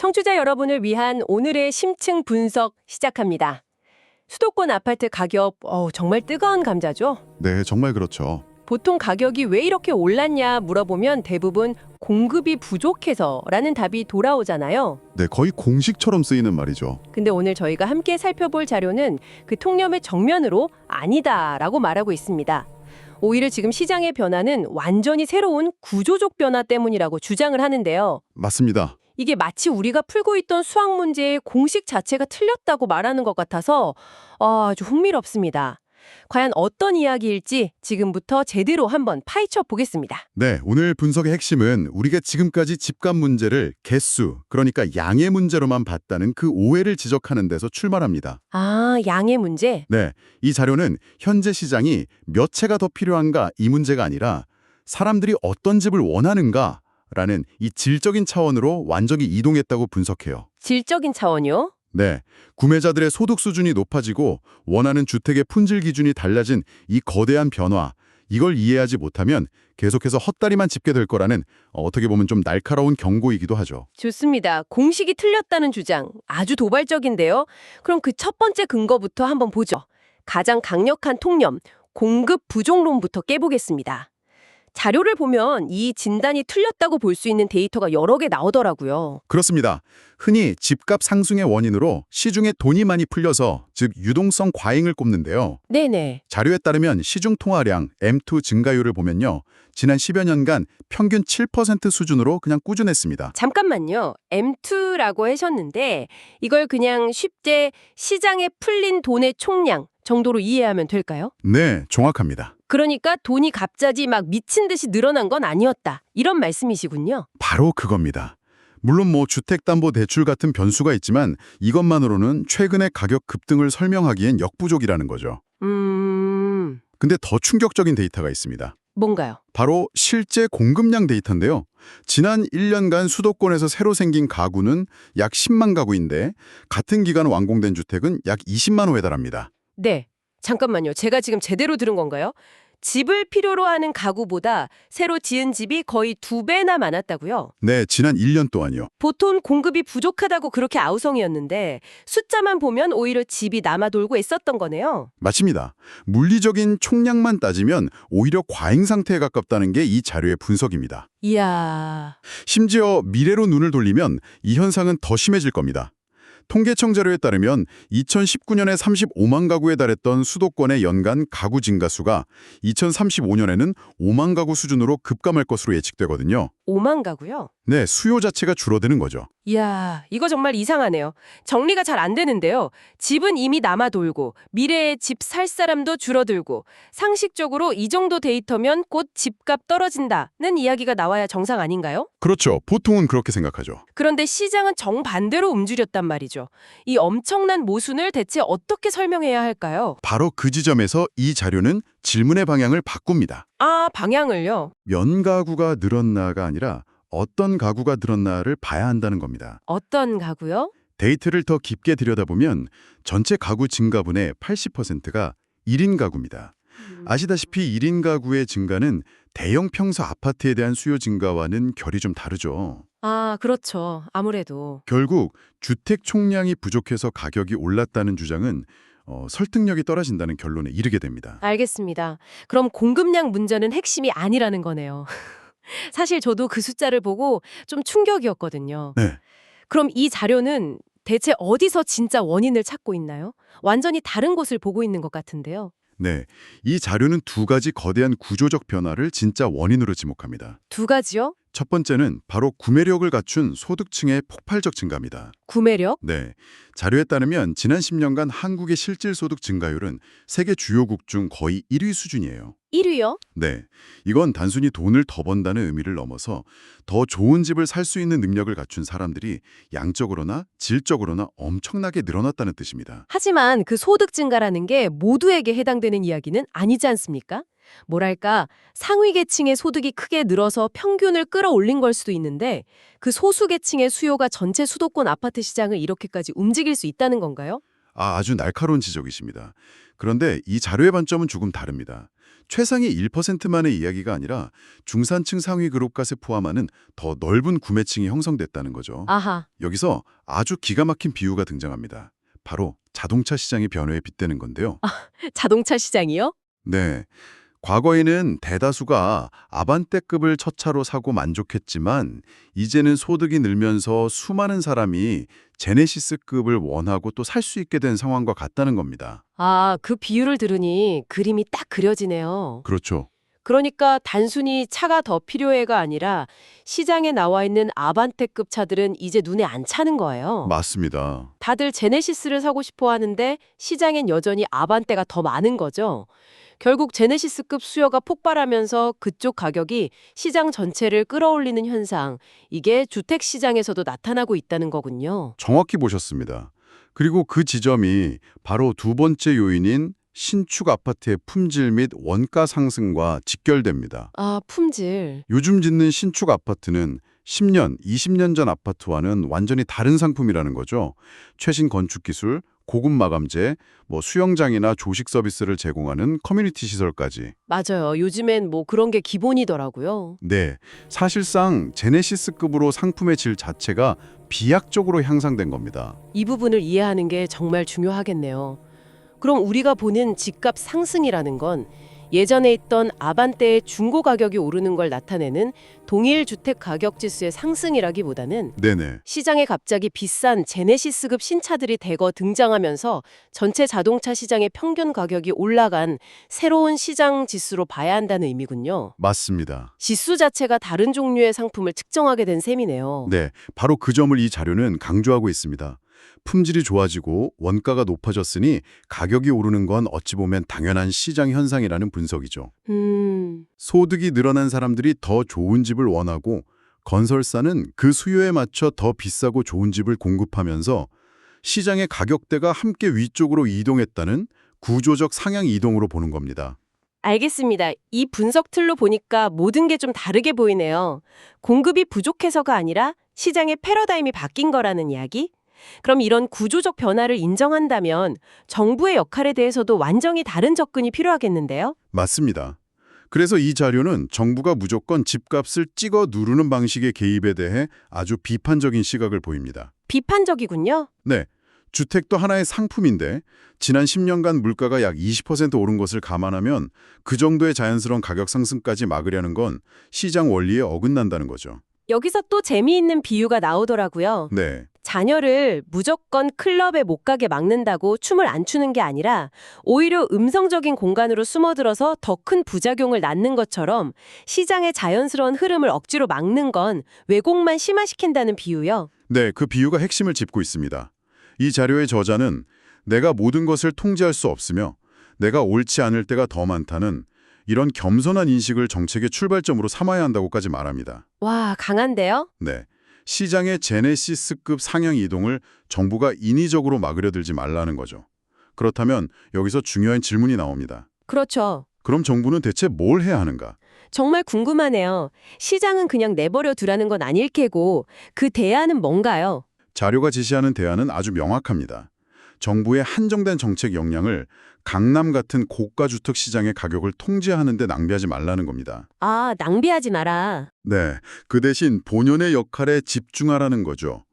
청취자 여러분을 위한 오늘의 심층 분석 시작합니다. 수도권 아파트 가격, 정말 뜨거운 감자죠? 네, 정말 그렇죠. 보통 가격이 왜 이렇게 올랐냐 물어보면 대부분 공급이 부족해서라는 답이 돌아오잖아요. 네, 거의 공식처럼 쓰이는 말이죠. 근데 오늘 저희가 함께 살펴볼 자료는 그 통념의 정면으로 아니다라고 말하고 있습니다. 오히려 지금 시장의 변화는 완전히 새로운 구조적 변화 때문이라고 주장을 하는데요. 맞습니다. 이게 마치 우리가 풀고 있던 수학 문제의 공식 자체가 틀렸다고 말하는 것 같아서 아주 흥미롭습니다. 과연 어떤 이야기일지 지금부터 제대로 한번 파헤쳐 보겠습니다. 네, 오늘 분석의 핵심은 우리가 지금까지 집값 문제를 개수, 그러니까 양의 문제로만 봤다는 그 오해를 지적하는 데서 출발합니다. 아, 양의 문제? 네, 이 자료는 현재 시장이 몇 채가 더 필요한가 이 문제가 아니라 사람들이 어떤 집을 원하는가라는 이 질적인 차원으로 완전히 이동했다고 분석해요. 질적인 차원이요? 네, 구매자들의 소득 수준이 높아지고 원하는 주택의 품질 기준이 달라진 이 거대한 변화, 이걸 이해하지 못하면 계속해서 헛다리만 짚게 될 거라는 어떻게 보면 좀 날카로운 경고이기도 하죠. 좋습니다. 공식이 틀렸다는 주장 아주 도발적인데요. 그럼 그 첫 번째 근거부터 한번 보죠. 가장 강력한 통념, 공급 부족론부터 깨보겠습니다. 자료를 보면 이 진단이 틀렸다고 볼 수 있는 데이터가 여러 개 나오더라고요. 그렇습니다. 흔히 집값 상승의 원인으로 시중에 돈이 많이 풀려서, 즉 유동성 과잉을 꼽는데요. 네네. 자료에 자료에 따르면 시중 통화량 M2 증가율을 보면요. 지난 10여 년간 평균 7% 수준으로 그냥 꾸준했습니다. 잠깐만요. M2라고 하셨는데 이걸 그냥 쉽게 시장에 풀린 돈의 총량 정도로 이해하면 될까요? 네, 정확합니다. 그러니까 돈이 갑자기 막 미친 듯이 늘어난 건 아니었다. 이런 말씀이시군요. 바로 그겁니다. 물론 주택담보대출 같은 변수가 있지만 이것만으로는 최근의 가격 급등을 설명하기엔 역부족이라는 거죠. 근데 더 충격적인 데이터가 있습니다. 뭔가요? 바로 실제 공급량 데이터인데요. 지난 1년간 수도권에서 새로 생긴 가구는 약 10만 가구인데 같은 기간 완공된 주택은 약 20만 호에 달합니다. 네. 잠깐만요. 제가 지금 제대로 들은 건가요? 집을 필요로 하는 가구보다 새로 지은 집이 거의 2배나 많았다고요? 네, 지난 1년 동안요. 보통 공급이 부족하다고 그렇게 아우성이었는데 숫자만 보면 오히려 집이 남아돌고 있었던 거네요. 맞습니다. 물리적인 총량만 따지면 오히려 과잉 상태에 가깝다는 게 이 자료의 분석입니다. 이야... 심지어 미래로 눈을 돌리면 이 현상은 더 심해질 겁니다. 통계청 자료에 따르면 2019년에 35만 가구에 달했던 수도권의 연간 가구 증가 수가 2035년에는 5만 가구 수준으로 급감할 것으로 예측되거든요. 5만 가구요? 네, 수요 자체가 줄어드는 거죠. 이야, 이거 정말 이상하네요. 정리가 잘 안 되는데요. 집은 이미 남아돌고 미래에 집 살 사람도 줄어들고 상식적으로 이 정도 데이터면 곧 집값 떨어진다는 이야기가 나와야 정상 아닌가요? 그렇죠. 보통은 그렇게 생각하죠. 그런데 시장은 정반대로 움직였단 말이죠. 이 엄청난 모순을 대체 어떻게 설명해야 할까요? 바로 그 지점에서 이 자료는 질문의 방향을 바꿉니다. 아, 방향을요? 면 가구가 늘었나가 아니라 어떤 가구가 늘었나를 봐야 한다는 겁니다. 어떤 가구요? 데이터를 더 깊게 들여다보면 전체 가구 증가분의 80%가 1인 가구입니다. 아시다시피 1인 가구의 증가는 대형 평수 아파트에 대한 수요 증가와는 결이 좀 다르죠. 아, 그렇죠. 아무래도. 결국 주택 총량이 부족해서 가격이 올랐다는 주장은 설득력이 떨어진다는 결론에 이르게 됩니다. 알겠습니다. 그럼 공급량 문제는 핵심이 아니라는 거네요. 사실 저도 그 숫자를 보고 좀 충격이었거든요. 네. 그럼 이 자료는 대체 어디서 진짜 원인을 찾고 있나요? 완전히 다른 곳을 보고 있는 것 같은데요. 네, 이 자료는 두 가지 거대한 구조적 변화를 진짜 원인으로 지목합니다. 두 가지요? 첫 번째는 바로 구매력을 갖춘 소득층의 폭발적 증가입니다. 구매력? 네, 자료에 따르면 지난 10년간 한국의 실질 소득 증가율은 세계 주요국 중 거의 1위 수준이에요. 1위요? 네, 이건 단순히 돈을 더 번다는 의미를 넘어서 더 좋은 집을 살 수 있는 능력을 갖춘 사람들이 양적으로나 질적으로나 엄청나게 늘어났다는 뜻입니다. 하지만 그 소득 증가라는 게 모두에게 해당되는 이야기는 아니지 않습니까? 뭐랄까, 상위 계층의 소득이 크게 늘어서 평균을 끌어올린 걸 수도 있는데 그 소수 계층의 수요가 전체 수도권 아파트 시장을 이렇게까지 움직일 수 있다는 건가요? 아주 날카로운 지적이십니다. 그런데 이 자료의 관점은 조금 다릅니다. 최상위 1%만의 이야기가 아니라 중산층 상위 그룹까지 포함하는 더 넓은 구매층이 형성됐다는 거죠. 아하, 여기서 아주 기가 막힌 비유가 등장합니다. 바로 자동차 시장의 변화에 빗대는 건데요. 자동차 시장이요? 네. 과거에는 대다수가 아반떼급을 첫 차로 사고 만족했지만 이제는 소득이 늘면서 수많은 사람이 제네시스급을 원하고 또 살 수 있게 된 상황과 같다는 겁니다. 아, 그 비유를 들으니 그림이 딱 그려지네요. 그렇죠. 그러니까 단순히 차가 더 필요해가 아니라 시장에 나와 있는 아반떼급 차들은 이제 눈에 안 차는 거예요. 맞습니다. 다들 제네시스를 사고 싶어 하는데 시장엔 여전히 아반떼가 더 많은 거죠. 결국 제네시스급 수요가 폭발하면서 그쪽 가격이 시장 전체를 끌어올리는 현상, 이게 주택 시장에서도 나타나고 있다는 거군요. 정확히 보셨습니다. 그리고 그 지점이 바로 두 번째 요인인 신축 아파트의 품질 및 원가 상승과 직결됩니다. 아, 품질. 요즘 짓는 신축 아파트는 10년, 20년 전 아파트와는 완전히 다른 상품이라는 거죠. 최신 건축 기술, 고급 마감재, 수영장이나 조식 서비스를 제공하는 커뮤니티 시설까지. 맞아요. 요즘엔 뭐 그런 게 기본이더라고요. 네, 사실상 제네시스급으로 상품의 질 자체가 비약적으로 향상된 겁니다. 이 부분을 이해하는 게 정말 중요하겠네요. 그럼 우리가 보는 집값 상승이라는 건 예전에 있던 아반떼의 중고 가격이 오르는 걸 나타내는 동일 주택 가격 지수의 상승이라기보다는 네네. 시장에 갑자기 비싼 제네시스급 신차들이 대거 등장하면서 전체 자동차 시장의 평균 가격이 올라간 새로운 시장 지수로 봐야 한다는 의미군요. 맞습니다. 지수 자체가 다른 종류의 상품을 측정하게 된 셈이네요. 네, 바로 그 점을 이 자료는 강조하고 있습니다. 품질이 좋아지고 원가가 높아졌으니 가격이 오르는 건 어찌 보면 당연한 시장 현상이라는 분석이죠. 소득이 늘어난 사람들이 더 좋은 집을 원하고 건설사는 그 수요에 맞춰 더 비싸고 좋은 집을 공급하면서 시장의 가격대가 함께 위쪽으로 이동했다는 구조적 상향 이동으로 보는 겁니다. 알겠습니다. 이 분석 틀로 보니까 모든 게 좀 다르게 보이네요. 공급이 부족해서가 아니라 시장의 패러다임이 바뀐 거라는 이야기? 그럼 이런 구조적 변화를 인정한다면 정부의 역할에 대해서도 완전히 다른 접근이 필요하겠는데요? 맞습니다. 그래서 이 자료는 정부가 무조건 집값을 찍어 누르는 방식의 개입에 대해 아주 비판적인 시각을 보입니다. 비판적이군요. 네, 주택도 하나의 상품인데 지난 10년간 물가가 약 20% 오른 것을 감안하면 그 정도의 자연스러운 가격 상승까지 막으려는 건 시장 원리에 어긋난다는 거죠. 여기서 또 재미있는 비유가 나오더라고요. 네, 자녀를 무조건 클럽에 못 가게 막는다고 춤을 안 추는 게 아니라 오히려 음성적인 공간으로 숨어들어서 더 큰 부작용을 낳는 것처럼 시장의 자연스러운 흐름을 억지로 막는 건 왜곡만 심화시킨다는 비유요. 네, 그 비유가 핵심을 짚고 있습니다. 이 자료의 저자는 내가 모든 것을 통제할 수 없으며 내가 옳지 않을 때가 더 많다는 이런 겸손한 인식을 정책의 출발점으로 삼아야 한다고까지 말합니다. 와, 강한데요? 네, 시장의 제네시스급 상향 이동을 정부가 인위적으로 막으려 들지 말라는 거죠. 그렇다면 여기서 중요한 질문이 나옵니다. 그렇죠. 그럼 정부는 대체 뭘 해야 하는가? 정말 궁금하네요. 시장은 그냥 내버려 두라는 건 아닐 테고 그 대안은 뭔가요? 자료가 제시하는 대안은 아주 명확합니다. 정부의 한정된 정책 역량을 강남 같은 고가 주택 시장의 가격을 통제하는 데 낭비하지 말라는 겁니다. 아, 낭비하지 마라. 네, 그 대신 본연의 역할에 집중하라는 거죠.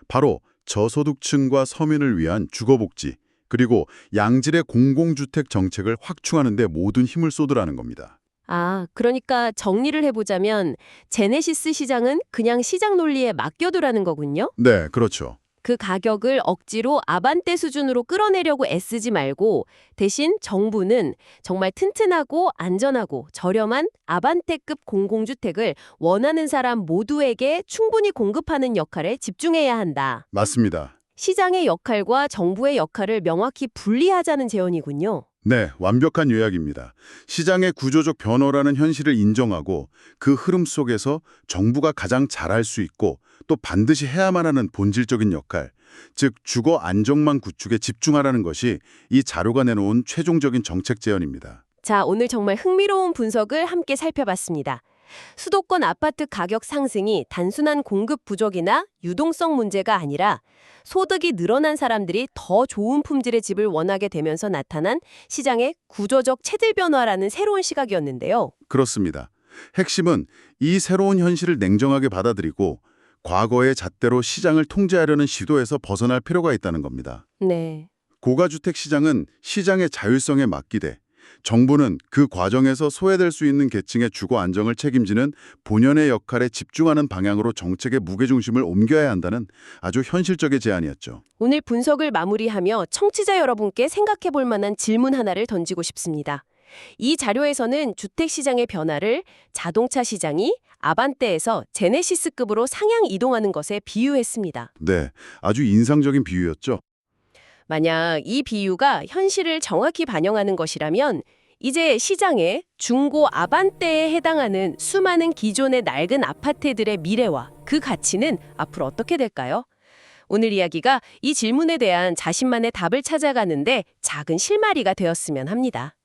바로 저소득층과 서민을 위한 주거복지, 그리고 양질의 공공주택 정책을 확충하는 데 모든 힘을 쏟으라는 겁니다. 아, 그러니까 정리를 해보자면 제네시스 시장은 그냥 시장 논리에 맡겨두라는 거군요? 네, 그렇죠. 그 가격을 억지로 아반떼 수준으로 끌어내려고 애쓰지 말고 대신 정부는 정말 튼튼하고 안전하고 저렴한 아반떼급 공공주택을 원하는 사람 모두에게 충분히 공급하는 역할에 집중해야 한다. 맞습니다. 시장의 역할과 정부의 역할을 명확히 분리하자는 제언이군요. 네, 완벽한 요약입니다. 시장의 구조적 변화라는 현실을 인정하고 그 흐름 속에서 정부가 가장 잘할 수 있고 또 반드시 해야만 하는 본질적인 역할, 즉 주거 안정망 구축에 집중하라는 것이 이 자료가 내놓은 최종적인 정책 제언입니다. 자, 오늘 정말 흥미로운 분석을 함께 살펴봤습니다. 수도권 아파트 가격 상승이 단순한 공급 부족이나 유동성 문제가 아니라 소득이 늘어난 사람들이 더 좋은 품질의 집을 원하게 되면서 나타난 시장의 구조적 체질 변화라는 새로운 시각이었는데요. 그렇습니다. 핵심은 이 새로운 현실을 냉정하게 받아들이고 과거의 잣대로 시장을 통제하려는 시도에서 벗어날 필요가 있다는 겁니다. 네. 고가주택 시장은 시장의 자율성에 맡기되 정부는 그 과정에서 소외될 수 있는 계층의 주거 안정을 책임지는 본연의 역할에 집중하는 방향으로 정책의 무게중심을 옮겨야 한다는 아주 현실적인 제안이었죠. 오늘 분석을 마무리하며 청취자 여러분께 생각해 볼 만한 질문 하나를 던지고 싶습니다. 이 자료에서는 주택시장의 변화를 자동차 시장이 아반떼에서 제네시스급으로 상향 이동하는 것에 비유했습니다. 네, 아주 인상적인 비유였죠. 만약 이 비유가 현실을 정확히 반영하는 것이라면 이제 시장에 중고 아반떼에 해당하는 수많은 기존의 낡은 아파트들의 미래와 그 가치는 앞으로 어떻게 될까요? 오늘 이야기가 이 질문에 대한 자신만의 답을 찾아가는데 작은 실마리가 되었으면 합니다.